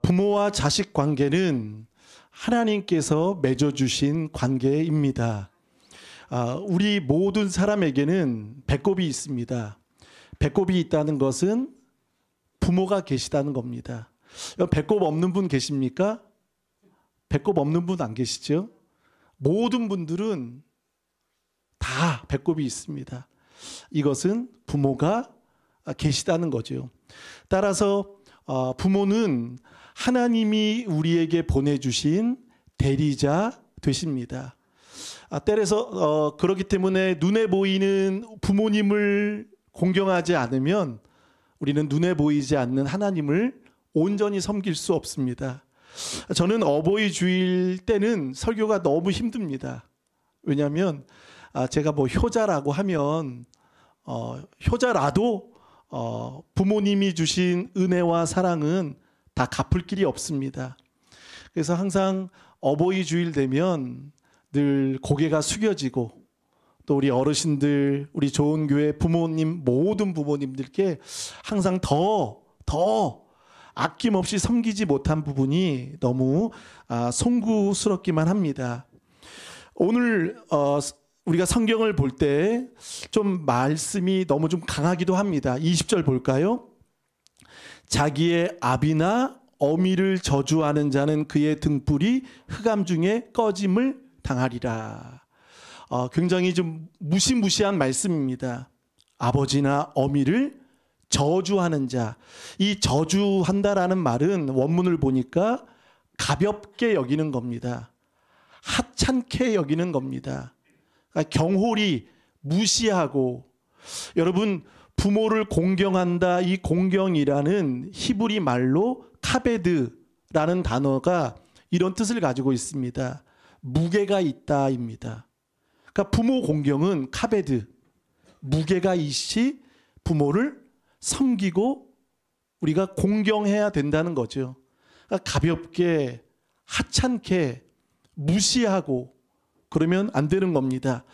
부모와 자식 관계는 하나님께서 맺어주신 관계입니다. 우리 모든 사람에게는 배꼽이 있습니다. 배꼽이 있다는 것은 부모가 계시다는 겁니다. 배꼽 없는 분 계십니까? 배꼽 없는 분 안 계시죠? 모든 분들은 다 배꼽이 있습니다. 이것은 부모가 계시다는 거죠. 따라서 부모는 하나님이 우리에게 보내주신 대리자 되십니다. 때려서 그렇기 때문에 눈에 보이는 부모님을 공경하지 않으면 우리는 눈에 보이지 않는 하나님을 온전히 섬길 수 없습니다. 저는 어버이 주일 때는 설교가 너무 힘듭니다. 왜냐하면 제가 뭐 효자라고 하면 효자라도 부모님이 주신 은혜와 사랑은 다 갚을 길이 없습니다. 그래서 항상 어버이 주일 되면 늘 고개가 숙여지고 또 우리 어르신들, 우리 좋은 교회 부모님, 모든 부모님들께 항상 더 아낌없이 섬기지 못한 부분이 너무 송구스럽기만 합니다. 오늘 우리가 성경을 볼 때 좀 말씀이 너무 좀 강하기도 합니다. 20절 볼까요? 자기의 아비나 어미를 저주하는 자는 그의 등불이 흑암 중에 꺼짐을 당하리라. 굉장히 좀 무시무시한 말씀입니다. 아버지나 어미를 저주하는 자. 이 저주한다라는 말은 원문을 보니까 가볍게 여기는 겁니다. 하찮게 여기는 겁니다. 그러니까 경홀히 무시하고. 여러분, 부모를 공경한다. 이 공경이라는 히브리 말로 카베드라는 단어가 이런 뜻을 가지고 있습니다. 무게가 있다입니다. 그러니까 부모 공경은 카베드, 무게가 있이 부모를 섬기고 우리가 공경해야 된다는 거죠. 그러니까 가볍게, 하찮게, 무시하고 그러면 안 되는 겁니다.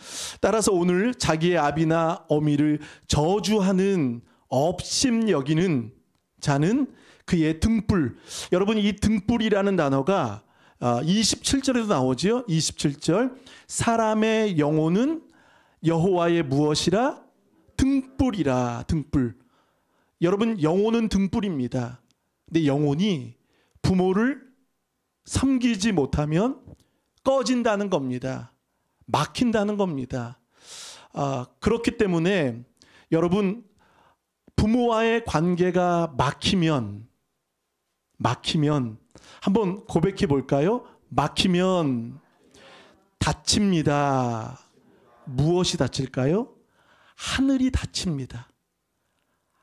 따라서 오늘 자기의 아비나 어미를 저주하는 업심 여기는 자는 그의 등불. 여러분, 이 등불이라는 단어가 27절에도 나오죠. 27절. 사람의 영혼은 여호와의 무엇이라? 등불이라. 등불. 여러분, 영혼은 등불입니다. 근데 영혼이 부모를 섬기지 못하면 꺼진다는 겁니다. 막힌다는 겁니다. 그렇기 때문에 여러분, 부모와의 관계가 막히면 한번 고백해 볼까요? 막히면 닫힙니다. 무엇이 닫힐까요? 하늘이 닫힙니다.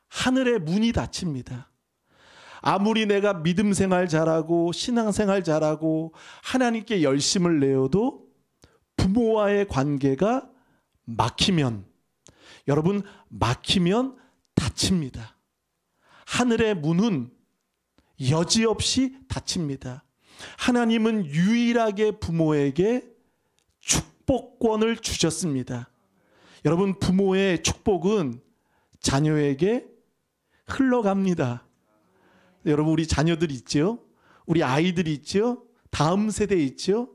하늘의 문이 닫힙니다. 아무리 내가 믿음 생활 잘하고 신앙 생활 잘하고 하나님께 열심을 내어도 부모와의 관계가 막히면, 여러분, 막히면 닫힙니다. 하늘의 문은 여지없이 닫힙니다. 하나님은 유일하게 부모에게 축복권을 주셨습니다. 여러분, 부모의 축복은 자녀에게 흘러갑니다. 여러분, 우리 자녀들 있죠? 우리 아이들 있죠? 다음 세대 있죠?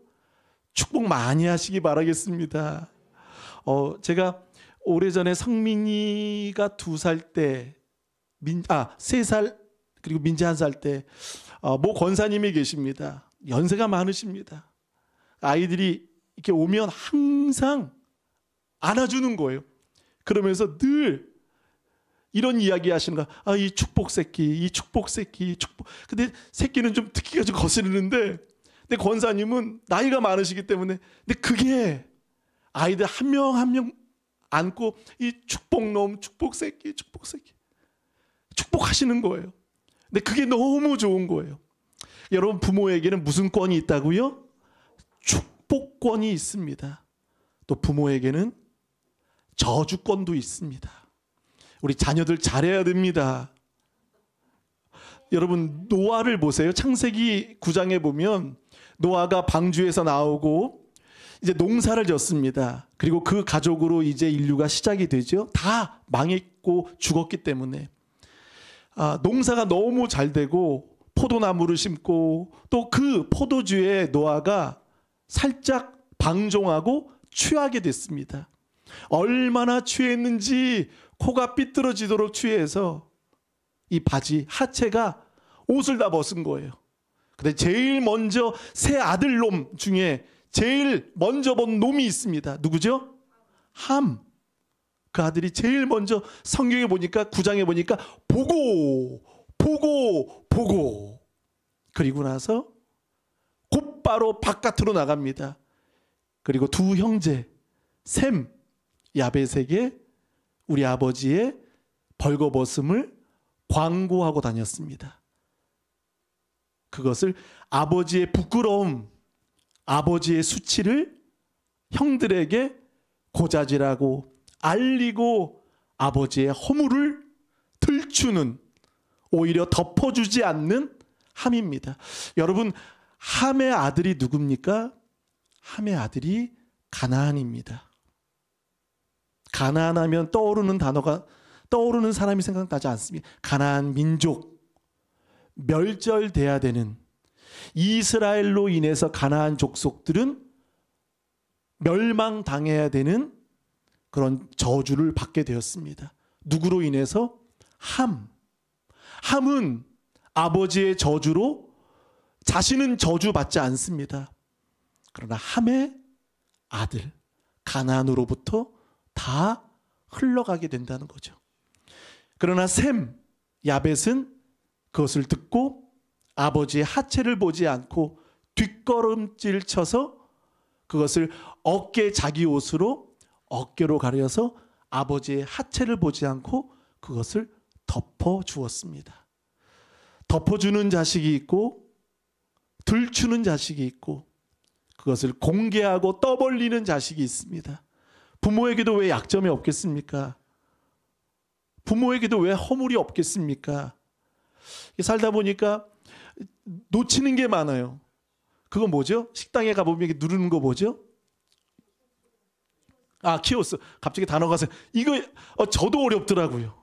축복 많이 하시기 바라겠습니다. 제가 오래전에 성민이가 2살 때, 3살, 그리고 민지 1살 때, 모 권사님이 계십니다. 연세가 많으십니다. 아이들이 이렇게 오면 항상 안아주는 거예요. 그러면서 늘 이런 이야기 하시는 거야. 이 축복 새끼, 이 축복 새끼, 이 축복. 근데 새끼는 좀 듣기가 좀 거스르는데, 근데 권사님은 나이가 많으시기 때문에, 근데 그게 아이들 한 명 한 명 안고 이 축복놈, 축복 새끼, 축복 새끼. 축복하시는 거예요. 근데 그게 너무 좋은 거예요. 여러분, 부모에게는 무슨 권이 있다고요? 축복권이 있습니다. 또 부모에게는 저주권도 있습니다. 우리 자녀들 잘해야 됩니다. 여러분, 노아를 보세요. 창세기 9장에 보면 노아가 방주에서 나오고 이제 농사를 졌습니다. 그리고 그 가족으로 이제 인류가 시작이 되죠. 다 망했고 죽었기 때문에 농사가 너무 잘 되고 포도나무를 심고 또 그 포도주에 노아가 살짝 방종하고 취하게 됐습니다. 얼마나 취했는지 코가 삐뚤어지도록 취해서 이 바지 하체가 옷을 다 벗은 거예요. 근데 제일 먼저 세 아들놈 중에 제일 먼저 본 놈이 있습니다. 누구죠? 함. 그 아들이 제일 먼저 성경에 보니까 9장에 보니까 보고 그리고 나서 곧바로 바깥으로 나갑니다. 그리고 두 형제 셈, 야벳에게 우리 아버지의 벌거벗음을 광고하고 다녔습니다. 그것을 아버지의 부끄러움, 아버지의 수치를 형들에게 고자질하고 알리고 아버지의 허물을 들추는, 오히려 덮어주지 않는 함입니다. 여러분, 함의 아들이 누굽니까? 함의 아들이 가나안입니다. 가나안하면 떠오르는 사람이 생각나지 않습니다. 가나안 민족, 멸절돼야 되는, 이스라엘로 인해서 가나안 족속들은 멸망당해야 되는 그런 저주를 받게 되었습니다. 누구로 인해서? 함은 아버지의 저주로 자신은 저주받지 않습니다. 그러나 함의 아들 가나안으로부터 다 흘러가게 된다는 거죠. 그러나 셈, 야벳은 그것을 듣고 아버지의 하체를 보지 않고 뒷걸음질 쳐서 그것을 자기 옷으로 어깨로 가려서 아버지의 하체를 보지 않고 그것을 덮어주었습니다. 덮어주는 자식이 있고 들추는 자식이 있고 그것을 공개하고 떠벌리는 자식이 있습니다. 부모에게도 왜 약점이 없겠습니까? 부모에게도 왜 허물이 없겠습니까? 살다 보니까 놓치는 게 많아요. 그거 뭐죠? 식당에 가보면 이렇게 누르는 거 뭐죠? 키오스. 갑자기 단어가 이거 저도 어렵더라고요.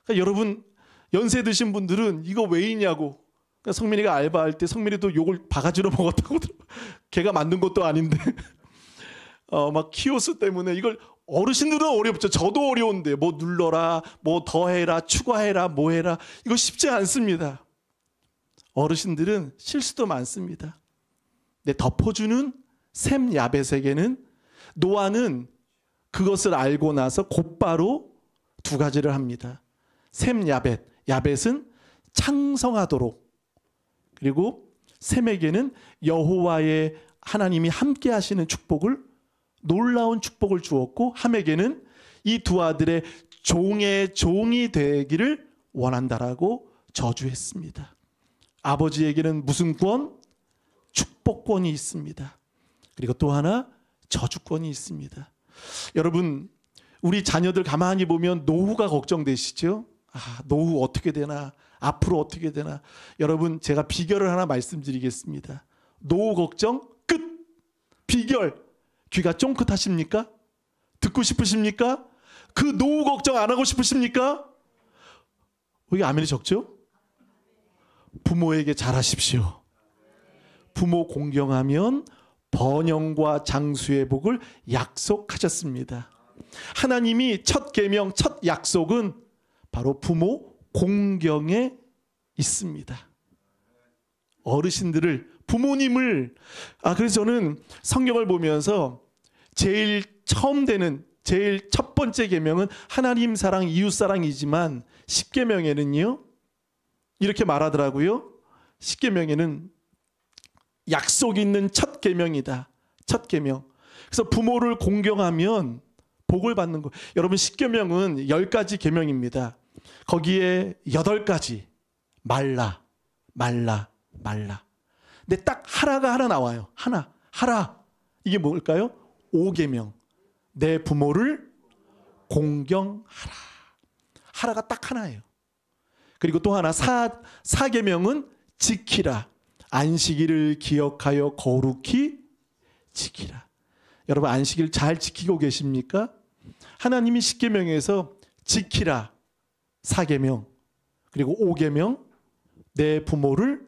그러니까 여러분 연세 드신 분들은 이거 왜 있냐고. 그러니까 성민이가 알바할 때 성민이도 욕을 바가지로 먹었다고. 걔가 만든 것도 아닌데 막 키오스 때문에 이걸 어르신들은 어렵죠. 저도 어려운데 뭐 눌러라, 뭐 더해라, 추가해라, 뭐 해라. 이거 쉽지 않습니다. 어르신들은 실수도 많습니다. 근데 덮어주는 셈 야벳에게는 노아는 그것을 알고 나서 곧바로 두 가지를 합니다. 셈 야벳, 야벳은 창성하도록, 그리고 셈에게는 여호와의 하나님이 함께 하시는 축복을, 놀라운 축복을 주었고, 함에게는 이 두 아들의 종의 종이 되기를 원한다라고 저주했습니다. 아버지에게는 무슨 권? 축복권이 있습니다. 그리고 또 하나 저주권이 있습니다. 여러분, 우리 자녀들 가만히 보면 노후가 걱정되시죠? 노후 어떻게 되나? 앞으로 어떻게 되나? 여러분, 제가 비결을 하나 말씀드리겠습니다. 노후 걱정 끝! 비결! 귀가 쫑긋하십니까? 듣고 싶으십니까? 그 노후 걱정 안 하고 싶으십니까? 이게 아멘이 적죠? 부모에게 잘하십시오. 부모 공경하면 번영과 장수의 복을 약속하셨습니다. 하나님이 첫 계명, 첫 약속은 바로 부모 공경에 있습니다. 어르신들을, 부모님을, 그래서 저는 성경을 보면서 제일 첫 번째 계명은 하나님 사랑, 이웃 사랑이지만 10계명에는요 이렇게 말하더라고요. 10계명에는 약속 있는 첫 계명이다. 첫 계명. 그래서 부모를 공경하면 복을 받는 거. 여러분, 10계명은 10가지 계명입니다. 거기에 8가지 말라. 근데 딱 하라가 하나 나와요. 하라. 이게 뭘까요? 5계명. 내 부모를 공경하라. 하라가 딱 하나예요. 그리고 또 하나 4계명은 지키라. 안식일을 기억하여 거룩히 지키라. 여러분, 안식일 잘 지키고 계십니까? 하나님이 10계명에서 지키라 4계명, 그리고 5계명 내 부모를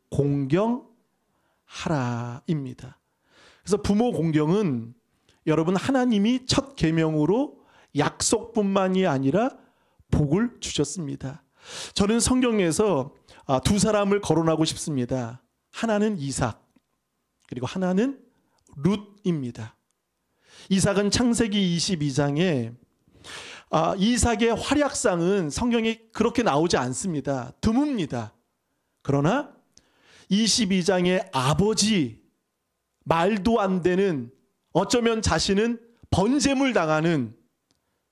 공경하라입니다. 그래서 부모 공경은 여러분 하나님이 첫 계명으로 약속뿐만이 아니라 복을 주셨습니다. 저는 성경에서 두 사람을 거론하고 싶습니다. 하나는 이삭, 그리고 하나는 룻입니다. 이삭은 창세기 22장에 이삭의 활약상은 성경에 그렇게 나오지 않습니다. 드뭅니다. 그러나 22장의 아버지, 말도 안 되는, 어쩌면 자신은 번제물 당하는,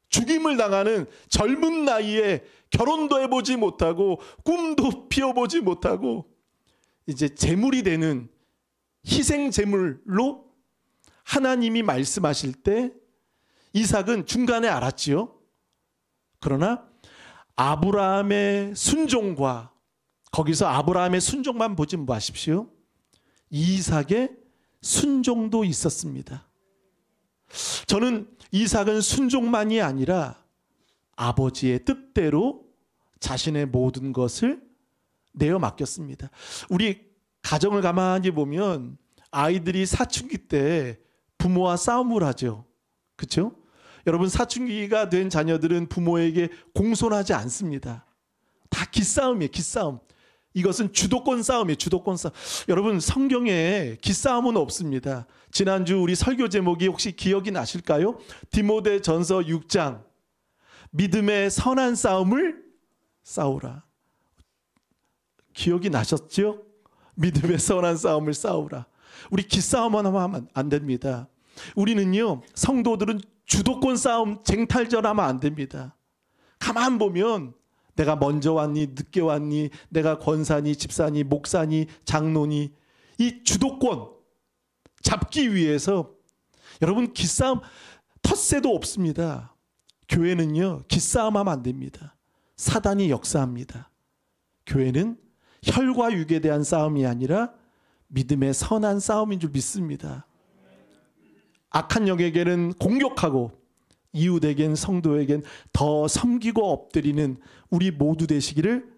죽임을 당하는 젊은 나이에 결혼도 해보지 못하고 꿈도 피워보지 못하고 이제 제물이 되는 희생 제물로 하나님이 말씀하실 때 이삭은 중간에 알았지요. 그러나 아브라함의 순종과, 거기서 아브라함의 순종만 보지 마십시오. 이삭의 순종도 있었습니다. 저는 이삭은 순종만이 아니라 아버지의 뜻대로 자신의 모든 것을 내어 맡겼습니다. 우리 가정을 가만히 보면 아이들이 사춘기 때 부모와 싸움을 하죠. 그렇죠? 여러분, 사춘기가 된 자녀들은 부모에게 공손하지 않습니다. 다 기싸움이에요. 기싸움. 이것은 주도권 싸움이에요. 주도권 싸움. 여러분, 성경에 기싸움은 없습니다. 지난주 우리 설교 제목이 혹시 기억이 나실까요? 디모데전서 6장, 믿음의 선한 싸움을 싸우라. 기억이 나셨죠? 믿음의 선한 싸움을 싸우라. 우리 기싸움만 하면 안 됩니다. 우리는요, 성도들은 주도권 싸움, 쟁탈전하면 안 됩니다. 가만 보면 내가 먼저 왔니, 늦게 왔니, 내가 권사니, 집사니, 목사니, 장로니, 이 주도권 잡기 위해서 여러분 기싸움 텃세도 없습니다. 교회는요, 기싸움하면 안 됩니다. 사단이 역사합니다. 교회는 혈과 육에 대한 싸움이 아니라 믿음의 선한 싸움인 줄 믿습니다. 악한 영에게는 공격하고 이웃에겐, 성도에겐 더 섬기고 엎드리는 우리 모두 되시기를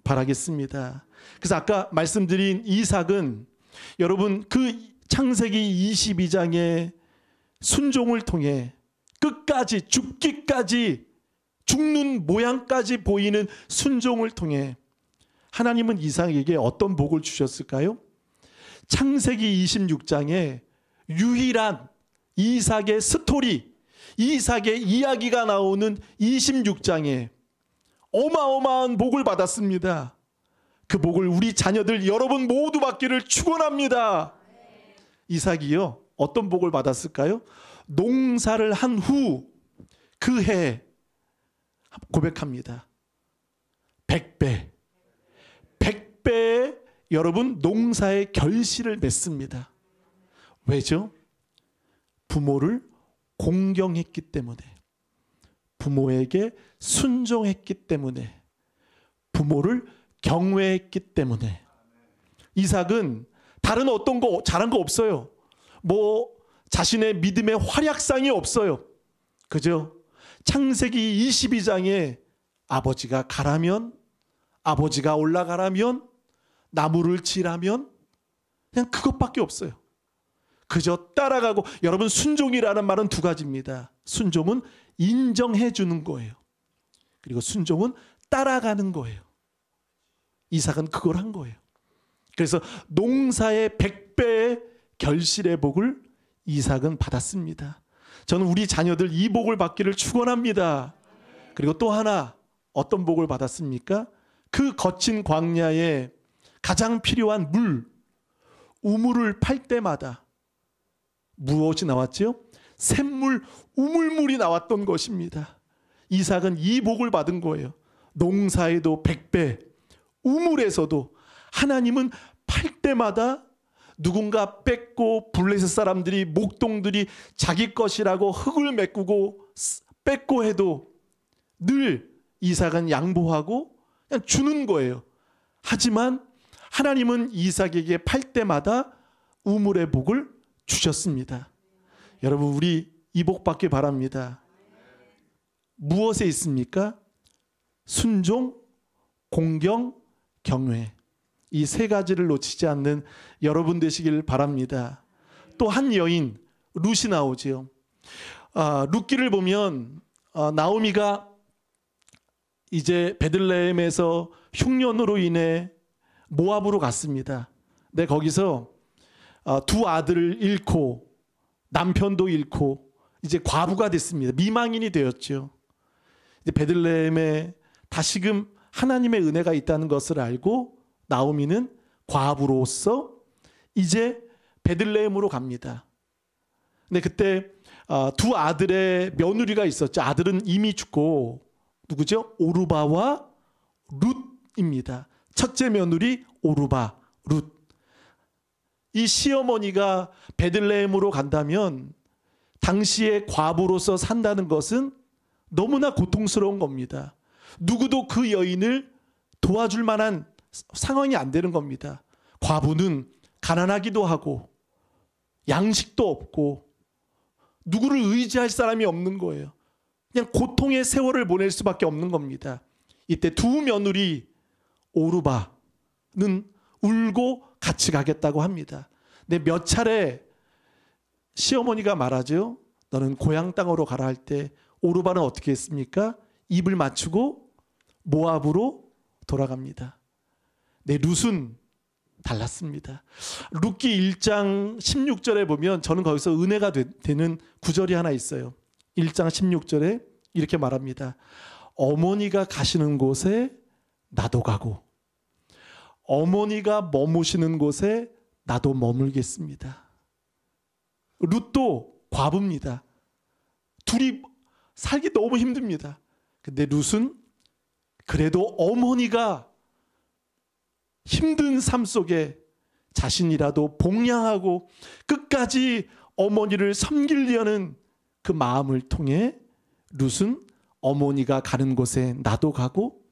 바라겠습니다. 그래서 아까 말씀드린 이삭은 여러분 그 창세기 22장의 순종을 통해 끝까지, 죽기까지, 죽는 모양까지 보이는 순종을 통해 하나님은 이삭에게 어떤 복을 주셨을까요? 창세기 26장에 유일한 이삭의 스토리, 이삭의 이야기가 나오는 26장에 어마어마한 복을 받았습니다. 그 복을 우리 자녀들 여러분 모두 받기를 축원합니다. 이삭이요, 어떤 복을 받았을까요? 농사를 한 후 그 해 고백합니다. 100배, 100배의 여러분 농사의 결실을 맺습니다. 왜죠? 부모를 공경했기 때문에, 부모에게 순종했기 때문에, 부모를 경외했기 때문에. 이삭은 다른 어떤 거 잘한 거 없어요. 뭐 자신의 믿음의 활약상이 없어요. 그죠? 창세기 22장에 아버지가 가라면, 아버지가 올라가라면, 나무를 치라면 그냥 그것밖에 없어요. 그저 따라가고. 여러분, 순종이라는 말은 두 가지입니다. 순종은 인정해 주는 거예요. 그리고 순종은 따라가는 거예요. 이삭은 그걸 한 거예요. 그래서 농사의 100배의 결실의 복을 이삭은 받았습니다. 저는 우리 자녀들 이 복을 받기를 축원합니다. 그리고 또 하나 어떤 복을 받았습니까? 그 거친 광야에 가장 필요한 물, 우물을 팔 때마다 무엇이 나왔죠? 샘물, 우물물이 나왔던 것입니다. 이삭은 이 복을 받은 거예요. 농사에도 100배, 우물에서도. 하나님은 팔 때마다 누군가 뺏고, 블레셋 사람들이, 목동들이 자기 것이라고 흙을 메꾸고 뺏고 해도 늘 이삭은 양보하고 그냥 주는 거예요. 하지만 하나님은 이삭에게 팔 때마다 우물의 복을 주셨습니다. 여러분, 우리 이 복 받기 바랍니다. 무엇에 있습니까? 순종, 공경, 경외. 이 세 가지를 놓치지 않는 여러분 되시길 바랍니다. 또 한 여인 룻이 나오지요. 룻기를 보면 나오미가 이제 베들레헴에서 흉년으로 인해 모압으로 갔습니다. 근데 거기서 두 아들을 잃고 남편도 잃고 이제 과부가 됐습니다. 미망인이 되었죠. 이제 베들레헴에 다시금 하나님의 은혜가 있다는 것을 알고 나오미는 과부로서 이제 베들레헴으로 갑니다. 근데 그때 두 아들의 며느리가 있었죠. 아들은 이미 죽고 누구죠? 오르바와 룻입니다. 첫째 며느리 오르바, 룻. 이 시어머니가 베들레헴으로 간다면 당시에 과부로서 산다는 것은 너무나 고통스러운 겁니다. 누구도 그 여인을 도와줄 만한 상황이 안 되는 겁니다. 과부는 가난하기도 하고 양식도 없고 누구를 의지할 사람이 없는 거예요. 그냥 고통의 세월을 보낼 수밖에 없는 겁니다. 이때 두 며느리 오르바는 울고 같이 가겠다고 합니다. 근데 몇 차례 시어머니가 말하죠. 너는 고향 땅으로 가라 할 때 오르바는 어떻게 했습니까? 입을 맞추고 모압으로 돌아갑니다. 네, 룻은 달랐습니다. 룻기 1장 16절에 보면 저는 거기서 은혜가 되는 구절이 하나 있어요. 1장 16절에 이렇게 말합니다. 어머니가 가시는 곳에 나도 가고 어머니가 머무시는 곳에 나도 머물겠습니다. 룻도 과부입니다. 둘이 살기 너무 힘듭니다. 근데 룻은 그래도 어머니가 힘든 삶 속에 자신이라도 복양하고 끝까지 어머니를 섬기려는 그 마음을 통해 룻은 어머니가 가는 곳에 나도 가고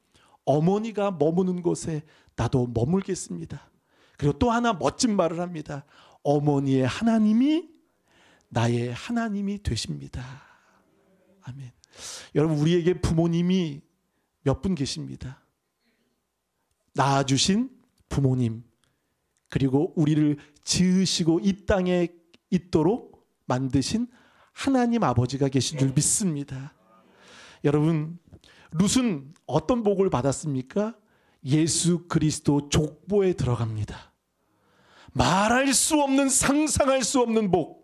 어머니가 머무는 곳에 나도 머물겠습니다. 그리고 또 하나 멋진 말을 합니다. 어머니의 하나님이 나의 하나님이 되십니다. 아멘. 여러분, 우리에게 부모님이 몇 분 계십니다. 낳아주신 부모님, 그리고 우리를 지으시고 이 땅에 있도록 만드신 하나님 아버지가 계신 줄 믿습니다. 여러분, 룻은 어떤 복을 받았습니까? 예수 그리스도 족보에 들어갑니다. 말할 수 없는, 상상할 수 없는 복.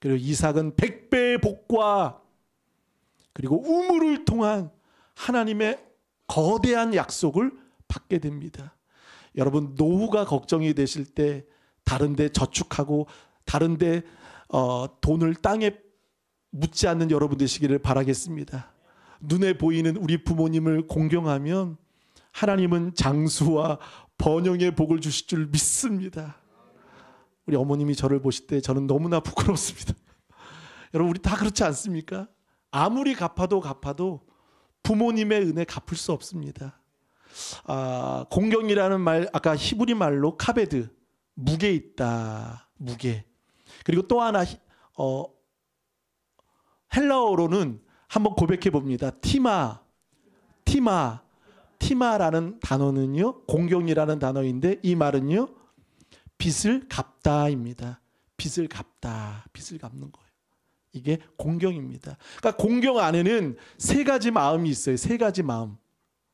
그리고 이삭은 100배의 복과 그리고 우물을 통한 하나님의 거대한 약속을 받게 됩니다. 여러분, 노후가 걱정이 되실 때 다른 데 저축하고 다른 데 돈을 땅에 묻지 않는 여러분 되시기를 바라겠습니다. 눈에 보이는 우리 부모님을 공경하면 하나님은 장수와 번영의 복을 주실 줄 믿습니다. 우리 어머님이 저를 보실 때 저는 너무나 부끄럽습니다. 여러분, 우리 다 그렇지 않습니까? 아무리 갚아도 부모님의 은혜 갚을 수 없습니다. 공경이라는 말, 아까 히브리 말로 카베드, 무게 있다, 무게. 그리고 또 하나 헬라어로는 한번 고백해 봅니다. 티마라는 단어는요, 공경이라는 단어인데 이 말은요, 빚을 갚다입니다. 빚을 갚다, 빚을 갚는 거예요. 이게 공경입니다. 그러니까 공경 안에는 세 가지 마음이 있어요. 세 가지 마음.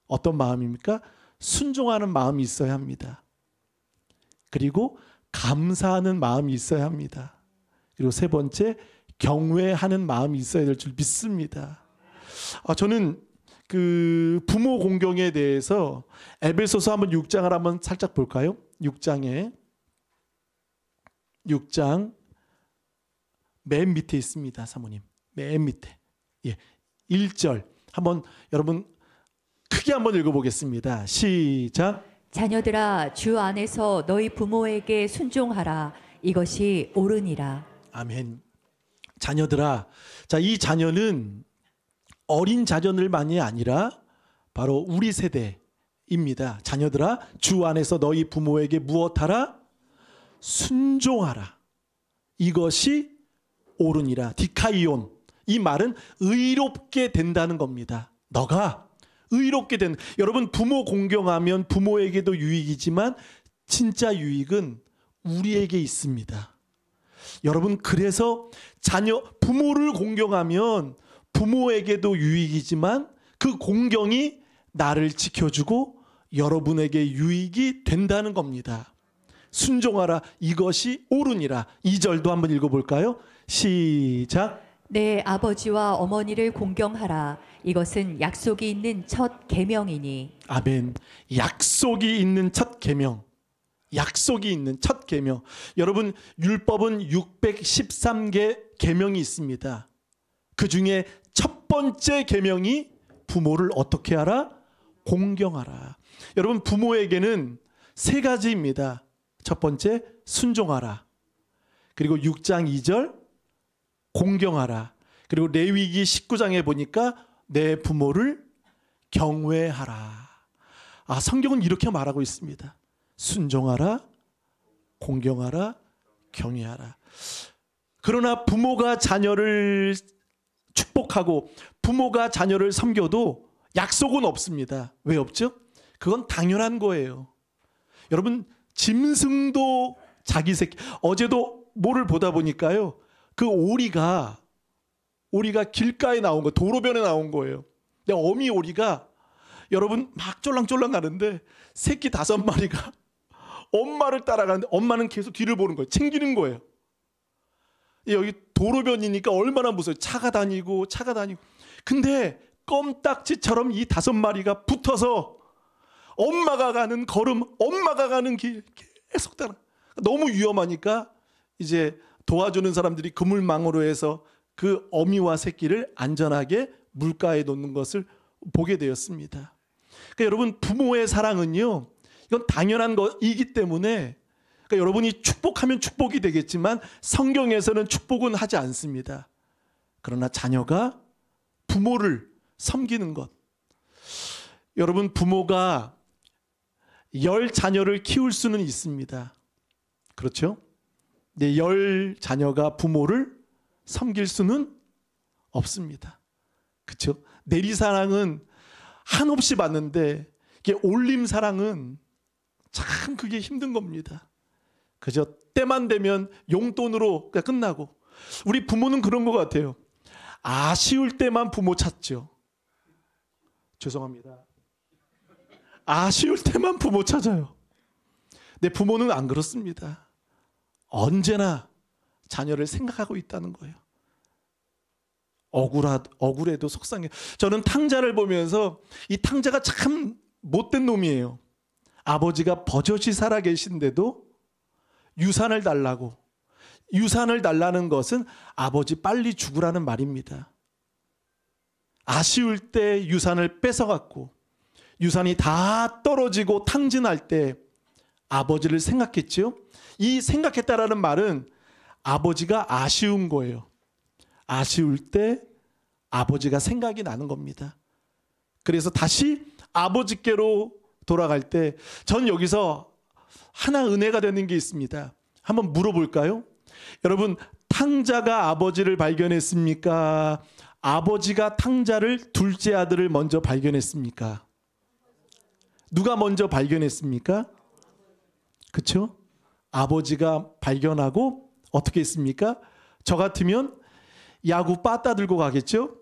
어떤 마음입니까? 순종하는 마음이 있어야 합니다. 그리고 감사하는 마음이 있어야 합니다. 그리고 세 번째, 경외하는 마음이 있어야 될 줄 믿습니다. 저는 그 부모 공경에 대해서 에베소서 한번 6장을 한번 살짝 볼까요? 6장 맨 밑에 있습니다. 사모님, 맨 밑에. 예, 1절 한번 여러분 크게 한번 읽어보겠습니다. 시작. 자녀들아, 주 안에서 너희 부모에게 순종하라. 이것이 옳으니라. 아멘. 자녀들아, 자, 이 자녀는 어린 자녀들만이 아니라 바로 우리 세대입니다. 자녀들아, 주 안에서 너희 부모에게 무엇하라? 순종하라. 이것이 옳으니라. 디카이온. 이 말은 의롭게 된다는 겁니다. 너가 의롭게 된. 여러분, 부모 공경하면 부모에게도 유익이지만 진짜 유익은 우리에게 있습니다. 여러분, 그래서 부모를 공경하면 부모에게도 유익이지만 그 공경이 나를 지켜주고 여러분에게 유익이 된다는 겁니다. 순종하라, 이것이 옳으니라. 2절도 한번 읽어볼까요? 시작. 내 아버지와 어머니를 공경하라. 이것은 약속이 있는 첫 계명이니. 아멘. 약속이 있는 첫 계명. 약속이 있는 첫 계명. 여러분, 율법은 613개 계명이 있습니다. 그 중에 첫 번째 계명이 부모를 어떻게 하라? 공경하라. 여러분, 부모에게는 세 가지입니다. 첫 번째, 순종하라. 그리고 6장 2절, 공경하라. 그리고 레위기 19장에 보니까 내 부모를 경외하라. 성경은 이렇게 말하고 있습니다. 순종하라, 공경하라, 경외하라. 그러나 부모가 자녀를 축복하고 부모가 자녀를 섬겨도 약속은 없습니다. 왜 없죠? 그건 당연한 거예요. 여러분, 짐승도 자기 새끼. 어제도 뭐를 보다 보니까요, 그 오리가 길가에 나온 거, 도로변에 나온 거예요. 근데 어미 오리가 여러분 막 쫄랑쫄랑 가는데 새끼 5마리가 엄마를 따라가는데 엄마는 계속 뒤를 보는 거예요. 챙기는 거예요. 여기 도로변이니까 얼마나 무서워요. 차가 다니고. 근데 껌딱지처럼 이 5마리가 붙어서 엄마가 가는 걸음, 엄마가 가는 길 계속 따라. 너무 위험하니까 이제 도와주는 사람들이 그물망으로 해서 그 어미와 새끼를 안전하게 물가에 놓는 것을 보게 되었습니다. 그러니까 여러분, 부모의 사랑은요, 이건 당연한 것이기 때문에, 그러니까 여러분이 축복하면 축복이 되겠지만 성경에서는 축복은 하지 않습니다. 그러나 자녀가 부모를 섬기는 것. 여러분, 부모가 10자녀를 키울 수는 있습니다. 그렇죠? 근데 10자녀가 부모를 섬길 수는 없습니다. 그렇죠? 내리사랑은 한없이 받는데 이게 올림사랑은 참 그게 힘든 겁니다. 그저 때만 되면 용돈으로 끝나고. 우리 부모는 그런 것 같아요. 아쉬울 때만 부모 찾죠. 죄송합니다. 아쉬울 때만 부모 찾아요. 내 부모는 안 그렇습니다. 언제나 자녀를 생각하고 있다는 거예요. 억울해도 속상해. 저는 탕자를 보면서 이 탕자가 참 못된 놈이에요. 아버지가 버젓이 살아 계신데도 유산을 달라고. 유산을 달라는 것은 아버지 빨리 죽으라는 말입니다. 아쉬울 때 유산을 뺏어갖고 유산이 다 떨어지고 탕진할 때 아버지를 생각했죠. 이 생각했다라는 말은 아버지가 아쉬운 거예요. 아쉬울 때 아버지가 생각이 나는 겁니다. 그래서 다시 아버지께로 돌아갈 때 전 여기서 하나 은혜가 되는 게 있습니다. 한번 물어볼까요? 여러분, 탕자가 아버지를 발견했습니까? 아버지가 탕자를 둘째 아들을 먼저 발견했습니까? 누가 먼저 발견했습니까? 그렇죠? 아버지가 발견하고 어떻게 했습니까? 저 같으면 야구 빠따 들고 가겠죠?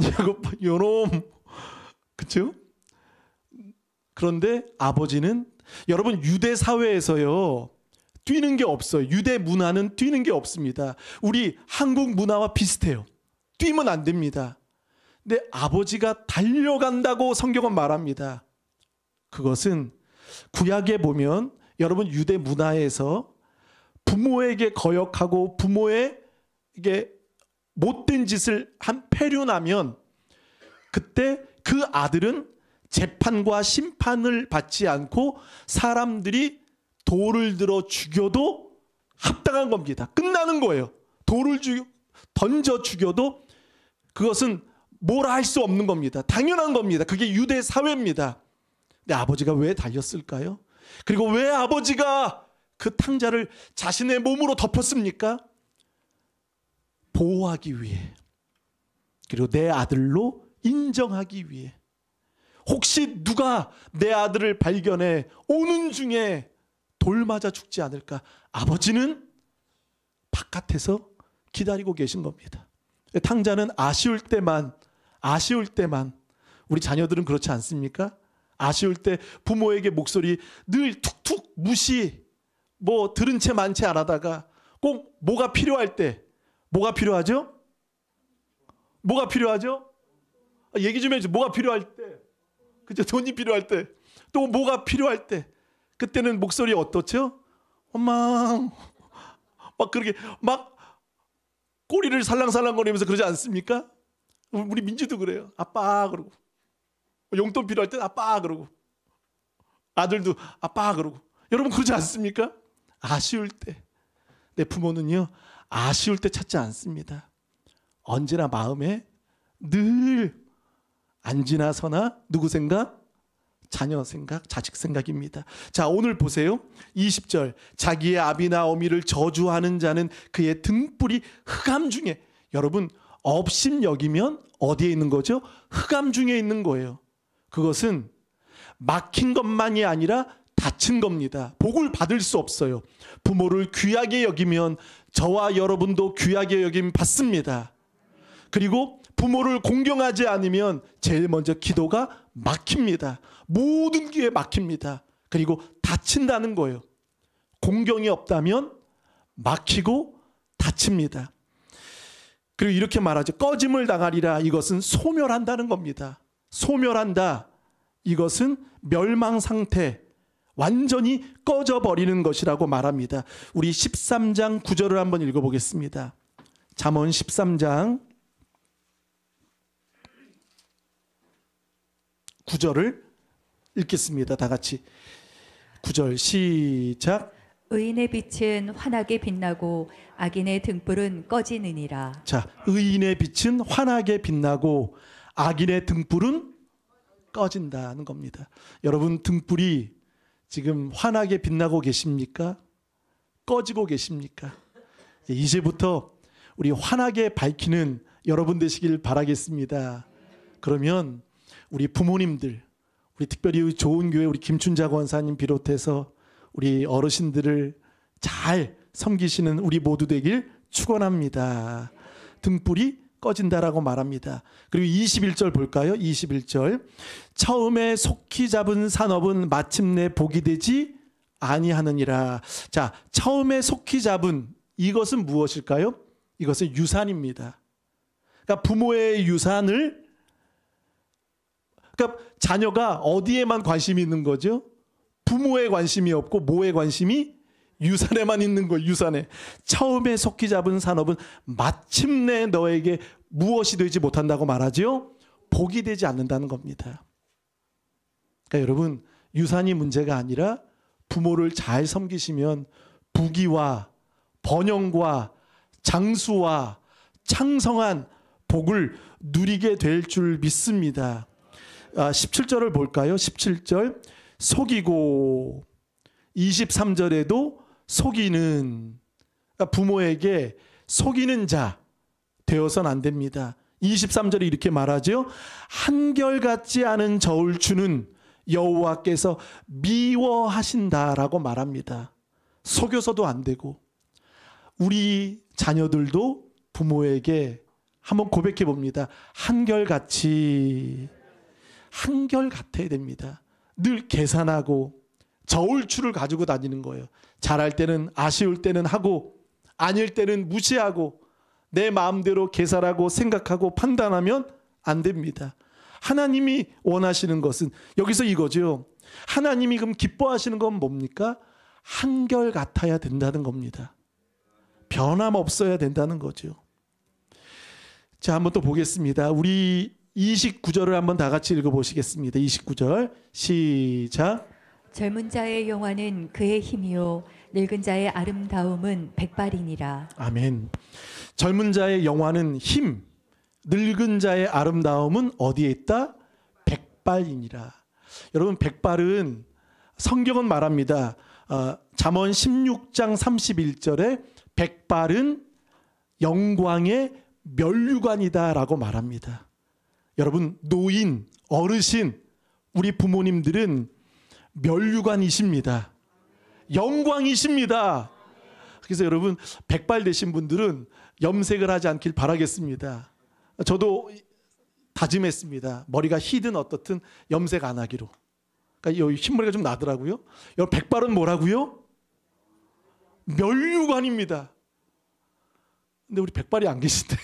야구 요놈. 그렇죠? 그런데 아버지는, 여러분, 유대 사회에서요, 뛰는 게 없어요. 유대 문화는 뛰는 게 없습니다. 우리 한국 문화와 비슷해요. 뛰면 안 됩니다. 근데 아버지가 달려간다고 성경은 말합니다. 그것은 구약에 보면 여러분, 유대 문화에서 부모에게 거역하고 부모에게 못된 짓을 한 패륜하면 그때 그 아들은 재판과 심판을 받지 않고 사람들이 돌을 들어 죽여도 합당한 겁니다. 끝나는 거예요. 돌을 던져 죽여도 그것은 뭐라 할 수 없는 겁니다. 당연한 겁니다. 그게 유대 사회입니다. 근데 아버지가 왜 달렸을까요? 그리고 왜 아버지가 그 탕자를 자신의 몸으로 덮었습니까? 보호하기 위해. 그리고 내 아들로 인정하기 위해. 혹시 누가 내 아들을 발견해 오는 중에 돌 맞아 죽지 않을까? 아버지는 바깥에서 기다리고 계신 겁니다. 탕자는 아쉬울 때만 우리 자녀들은 그렇지 않습니까? 아쉬울 때 부모에게 목소리 늘 툭툭 무시, 들은 채 만 채 안 하다가 꼭 뭐가 필요할 때, 뭐가 필요하죠? 얘기 좀 해주세요. 뭐가 필요할 때, 그죠? 돈이 필요할 때, 또 뭐가 필요할 때, 그때는 목소리 어떻죠? 엄마, 막 그렇게 막 꼬리를 살랑살랑거리면서 그러지 않습니까? 우리 민지도 그래요. 아빠 그러고, 용돈 필요할 때 아빠 그러고, 아들도 아빠 그러고. 여러분 그러지 않습니까? 아쉬울 때. 내 부모는요, 아쉬울 때 찾지 않습니다. 언제나 마음에 늘 안지나 서나 누구 생각? 자녀 생각, 자식 생각입니다. 자, 오늘 보세요. 20절. 자기의 아비나 어미를 저주하는 자는 그의 등불이 흑암 중에. 여러분, 업심 여기면 어디에 있는 거죠? 흑암 중에 있는 거예요. 그것은 막힌 것만이 아니라 닫힌 겁니다. 복을 받을 수 없어요. 부모를 귀하게 여기면 저와 여러분도 귀하게 여김 받습니다. 그리고 부모를 공경하지 않으면 제일 먼저 기도가 막힙니다. 모든 기회에 막힙니다. 그리고 닫힌다는 거예요. 공경이 없다면 막히고 닫힙니다. 그리고 이렇게 말하죠. 꺼짐을 당하리라. 이것은 소멸한다는 겁니다. 소멸한다. 이것은 멸망 상태, 완전히 꺼져버리는 것이라고 말합니다. 우리 13장 9절을 한번 읽어보겠습니다. 잠언 13장 9절을 읽겠습니다. 다 같이 9절 시작. 의인의 빛은 환하게 빛나고 악인의 등불은 꺼지느니라. 자, 의인의 빛은 환하게 빛나고 악인의 등불은 꺼진다는 겁니다. 여러분 등불이 지금 환하게 빛나고 계십니까? 꺼지고 계십니까? 이제부터 우리 환하게 밝히는 여러분 되시길 바라겠습니다. 그러면 우리 부모님들, 우리 특별히 좋은 교회 우리 김춘자 권사님 비롯해서 우리 어르신들을 잘 섬기시는 우리 모두 되길 축원합니다. 등불이 꺼진다라고 말합니다. 그리고 21절 볼까요? 21절. 처음에 속히 잡은 산업은 마침내 복이 되지 아니하느니라. 자, 처음에 속히 잡은 이것은 무엇일까요? 이것은 유산입니다. 그러니까 부모의 유산을, 그러니까 자녀가 어디에만 관심이 있는 거죠? 부모에 관심이 없고 뭐에 관심이? 유산에만 있는 거예요. 유산에. 처음에 속히 잡은 산업은 마침내 너에게 무엇이 되지 못한다고 말하죠? 복이 되지 않는다는 겁니다. 그러니까 여러분, 유산이 문제가 아니라 부모를 잘 섬기시면 부귀와 번영과 장수와 창성한 복을 누리게 될 줄 믿습니다. 17절을 볼까요? 17절. 속이고 23절에도 속이는, 그러니까 부모에게 속이는 자 되어서는 안 됩니다. 23절에 이렇게 말하죠. 한결같지 않은 저울 주는 여호와께서 미워하신다라고 말합니다. 속여서도 안 되고, 우리 자녀들도 부모에게 한번 고백해 봅니다. 한결같이, 한결같아야 됩니다. 늘 계산하고 저울추를 가지고 다니는 거예요. 잘할 때는 아쉬울 때는 하고 아닐 때는 무시하고 내 마음대로 계산하고 생각하고 판단하면 안 됩니다. 하나님이 원하시는 것은 여기서 이거죠. 하나님이 그럼 기뻐하시는 건 뭡니까? 한결같아야 된다는 겁니다. 변함없어야 된다는 거죠. 자, 한번 또 보겠습니다. 우리 29절을 한번 다 같이 읽어보시겠습니다. 29절 시작. 젊은 자의 영화는 그의 힘이요 늙은 자의 아름다움은 백발이니라. 아멘. 젊은 자의 영화는 힘, 늙은 자의 아름다움은 어디에 있다? 백발이니라. 여러분, 백발은 성경은 말합니다. 잠언 16장 31절에 백발은 영광의 면류관이다라고 말합니다. 여러분, 노인, 어르신, 우리 부모님들은 멸류관이십니다. 영광이십니다. 그래서 여러분 백발 되신 분들은 염색을 하지 않길 바라겠습니다. 저도 다짐했습니다. 머리가 희든 어떻든 염색 안 하기로. 그러니까 여기 흰머리가 좀 나더라고요. 여러분 백발은 뭐라고요? 멸류관입니다. 근데 우리 백발이 안 계신데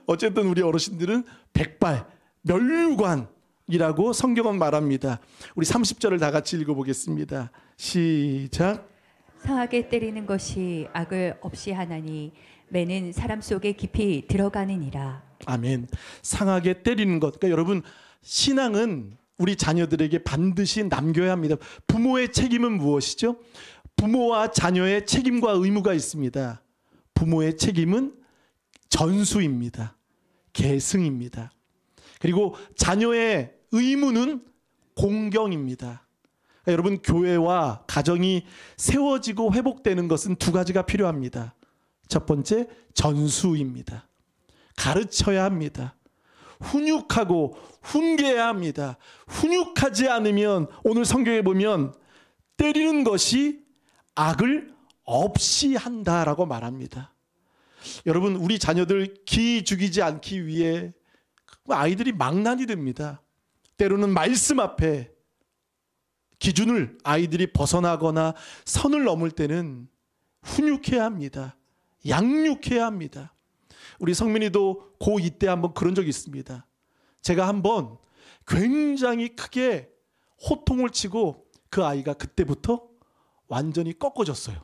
어쨌든 우리 어르신들은 백발, 멸류관이라고 성경은 말합니다. 우리 30절을 다 같이 읽어보겠습니다. 시작. 상하게 때리는 것이 악을 없이 하나니 매는 사람 속에 깊이 들어가느니라. 아멘. 상하게 때리는 것. 그러니까 여러분 신앙은 우리 자녀들에게 반드시 남겨야 합니다. 부모의 책임은 무엇이죠? 부모와 자녀의 책임과 의무가 있습니다. 부모의 책임은 전수입니다. 계승입니다. 그리고 자녀의 의무는 공경입니다. 그러니까 여러분 교회와 가정이 세워지고 회복되는 것은 두 가지가 필요합니다. 첫 번째 전수입니다. 가르쳐야 합니다. 훈육하고 훈계해야 합니다. 훈육하지 않으면 오늘 성경에 보면 때리는 것이 악을 없이 한다라고 말합니다. 여러분 우리 자녀들 기 죽이지 않기 위해 아이들이 망난이 됩니다. 때로는 말씀 앞에 기준을 아이들이 벗어나거나 선을 넘을 때는 훈육해야 합니다. 양육해야 합니다. 우리 성민이도 고2 때 한번 그런 적이 있습니다. 제가 한번 굉장히 크게 호통을 치고 그 아이가 그때부터 완전히 꺾어졌어요.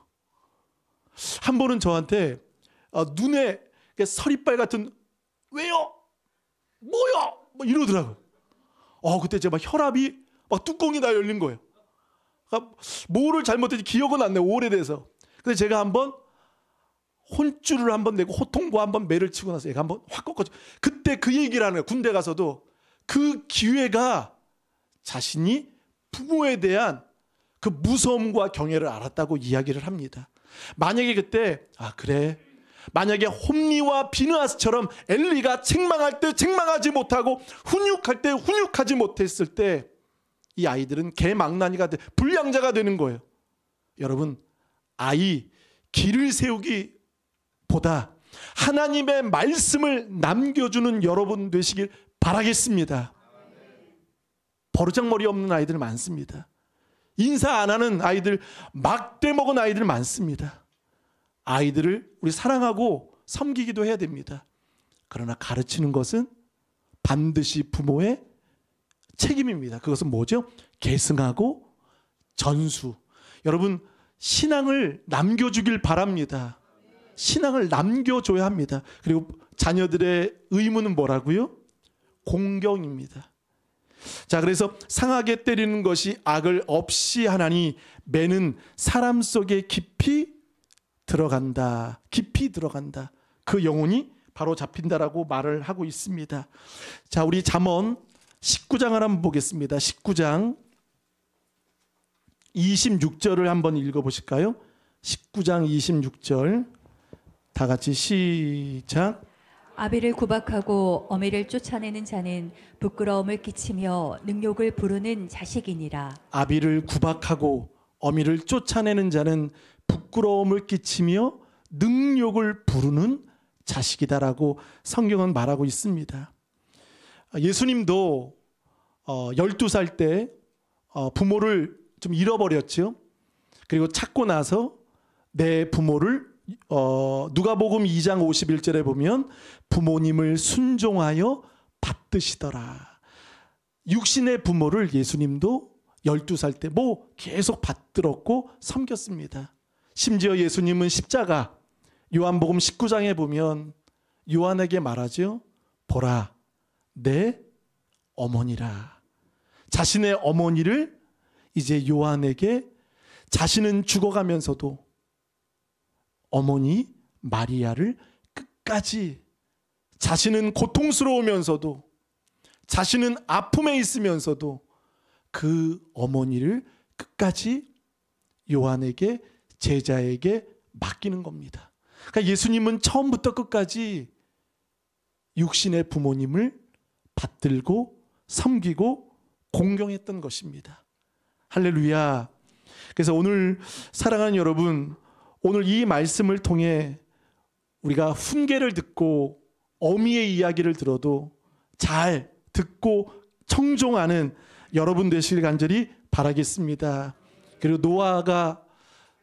한 번은 저한테 눈에 서리빨 같은 왜요? 뭐요? 뭐 이러더라고요. 그때 제가 막 혈압이 막 뚜껑이 다 열린 거예요. 그러니까 뭐를 잘못했는지 기억은 안 나요. 오래돼서. 근데 제가 한번 혼줄을 한번 내고 호통부 한번 매를 치고 나서 얘가 한번 확 꺾어져. 그때 그 얘기를 하는 거예요. 군대 가서도 그 기회가 자신이 부모에 대한 그 무서움과 경애를 알았다고 이야기를 합니다. 만약에 그때 그래 만약에 홈리와 비느하스처럼 엘리가 책망할 때 책망하지 못하고 훈육할 때 훈육하지 못했을 때 이 아이들은 개망나니가 불량자가 되는 거예요. 여러분 아이 길을 세우기 보다 하나님의 말씀을 남겨주는 여러분 되시길 바라겠습니다. 버르장머리 없는 아이들 많습니다. 인사 안 하는 아이들, 막대 먹은 아이들 많습니다. 아이들을 우리 사랑하고 섬기기도 해야 됩니다. 그러나 가르치는 것은 반드시 부모의 책임입니다. 그것은 뭐죠? 계승하고 전수. 여러분 신앙을 남겨주길 바랍니다. 신앙을 남겨줘야 합니다. 그리고 자녀들의 의무는 뭐라고요? 공경입니다. 자, 그래서 상하게 때리는 것이 악을 없이 하나니 매는 사람 속에 깊이 들어간다. 깊이 들어간다. 그 영혼이 바로 잡힌다라고 말을 하고 있습니다. 자, 우리 잠언 19장을 한번 보겠습니다. 19장 26절을 한번 읽어보실까요? 19장 26절 다 같이 시작. 아비를 구박하고 어미를 쫓아내는 자는 부끄러움을 끼치며 능욕을 부르는 자식이니라. 아비를 구박하고 어미를 쫓아내는 자는 부끄러움을 끼치며 능욕을 부르는 자식이다라고 성경은 말하고 있습니다. 예수님도 12살 때 부모를 좀 잃어버렸죠. 그리고 찾고 나서 내 부모를 누가복음 2장 51절에 보면 부모님을 순종하여 받드시더라. 육신의 부모를 예수님도 12살 때 계속 받들었고 섬겼습니다. 심지어 예수님은 십자가 요한복음 19장에 보면 요한에게 말하죠. 보라 내 어머니라. 자신의 어머니를 이제 요한에게 자신은 죽어가면서도 어머니 마리아를 끝까지 자신은 고통스러우면서도 자신은 아픔에 있으면서도 그 어머니를 끝까지 요한에게 제자에게 맡기는 겁니다. 그러니까 예수님은 처음부터 끝까지 육신의 부모님을 받들고 섬기고 공경했던 것입니다. 할렐루야. 그래서 오늘 사랑하는 여러분, 오늘 이 말씀을 통해 우리가 훈계를 듣고 어미의 이야기를 들어도 잘 듣고 청종하는 여러분 되시길 간절히 바라겠습니다. 그리고 노아가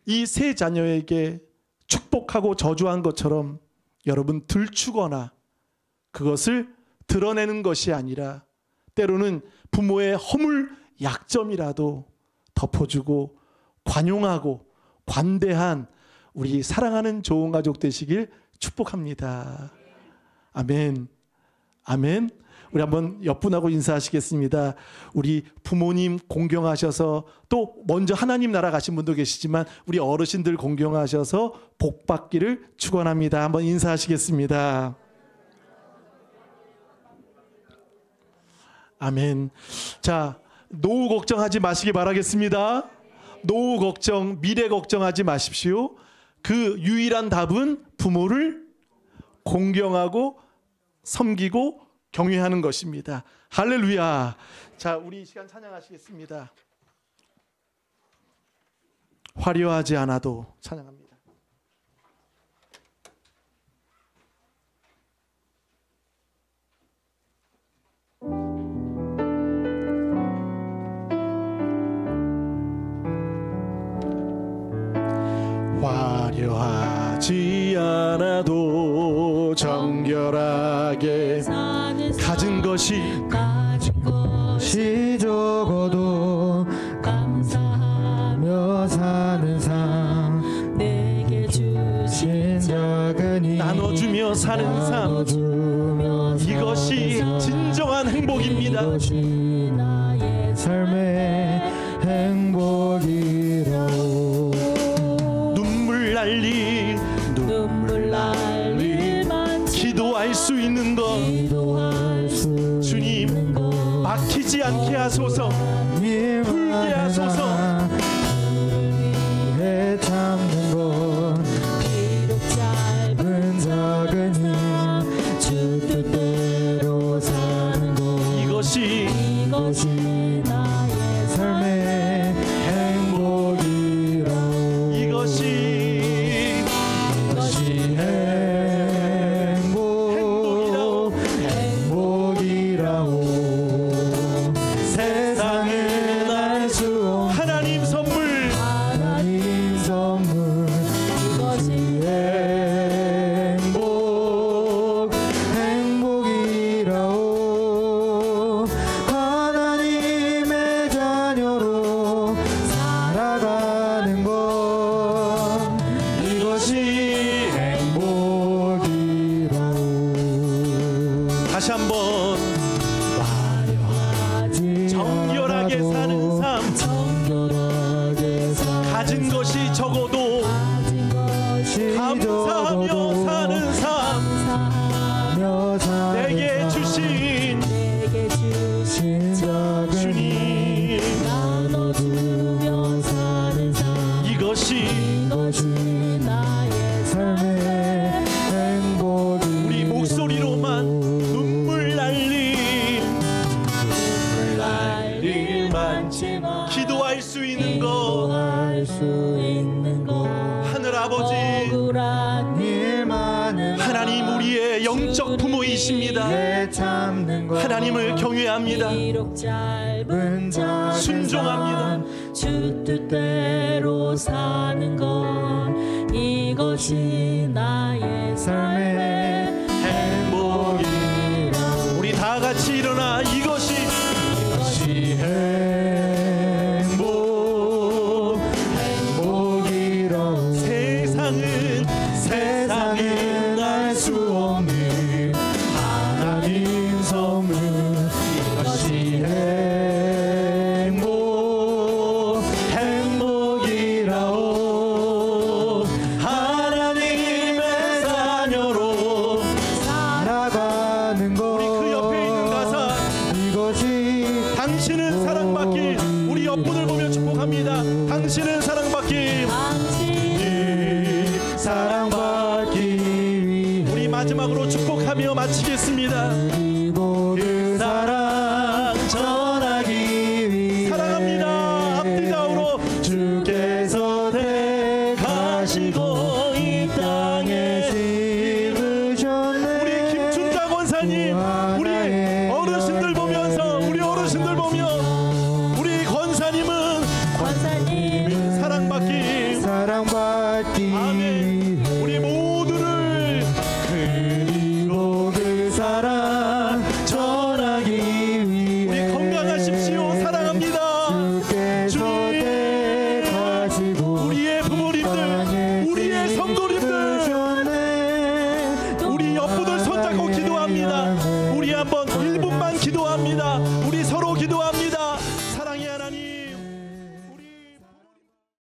이 세 자녀에게 축복하고 저주한 것처럼 여러분 들추거나 그것을 드러내는 것이 아니라 때로는 부모의 허물 약점이라도 덮어주고 관용하고 관대한 우리 사랑하는 좋은 가족 되시길 축복합니다. 아멘. 아멘. 우리 한번 옆분하고 인사하시겠습니다. 우리 부모님 공경하셔서 또 먼저 하나님 나라 가신 분도 계시지만 우리 어르신들 공경하셔서 복 받기를 축원합니다. 한번 인사하시겠습니다. 아멘. 자, 노후 걱정하지 마시기 바라겠습니다. 노후 걱정, 미래 걱정하지 마십시오. 그 유일한 답은 부모를 공경하고 섬기고 경외하는 것입니다. 할렐루야. 자, 우리 이 시간 찬양하시겠습니다. 화려하지 않아도 찬양합니다. 화려하지 않아도 정결하게 가진 것이 적어도 감사하며 사는 삶 내게 주신 작은 힘 나눠주며 사는 삶 이것이 진정한 행복입니다. 이것이 나의 삶의 행복이라오. 눈물 날릴 기도할 수 있는 것 주님 막히지 않게 하소서. 풀게 하소서. 위해 참는 것 비록 짧은 작은 힘 주 뜻대로 사는 것 이것이 나의 삶의 행복이라오. 이것이 행복이라오. 세상은 알 수 없는 하나님 선물 이것이 행복이라오. 하나님의 자녀로 살아가는 것 이것이 행복이라오. 다시 한번 정결하게 사는 삶 가진 것이 적어도 감사하며 사는 삶 내게 주신 주님 나눠주며 사는 삶 이것이 나의 삶의 행복이 우리 목소리로만 눈물 날릴 많지만 기도할 수 있는 것 하늘 아버지 하나님 우리의 영적 부모이십니다. 하나님을 경외합니다. 순종합니다. 주 뜻대로 사는 것 이것이 나의 삶의 행복이라. 우리 다 같이 일어나 이것이 행복이라. 세상은 알 수 없는 하나님 선물 이것이 행복이라오. 하나님의 자녀로 살아가는 것 우리 그 옆에 있는 가사 이것이 당신은 사랑받길 우리 옆분을 보며 축복합니다. 당신은 사랑받길 사랑받기 위해 우리 마지막으로 축복하며 마치겠습니다. 그리고 그 사랑 전하기 하시고 이 땅에 심으셨네. 우리 김춘자 권사님, 우리 어르신들 보면서, 우리 어르신들 보며 우리 권사님은 사랑받기. 아멘. 우리 모두를 그리고 그 사랑 저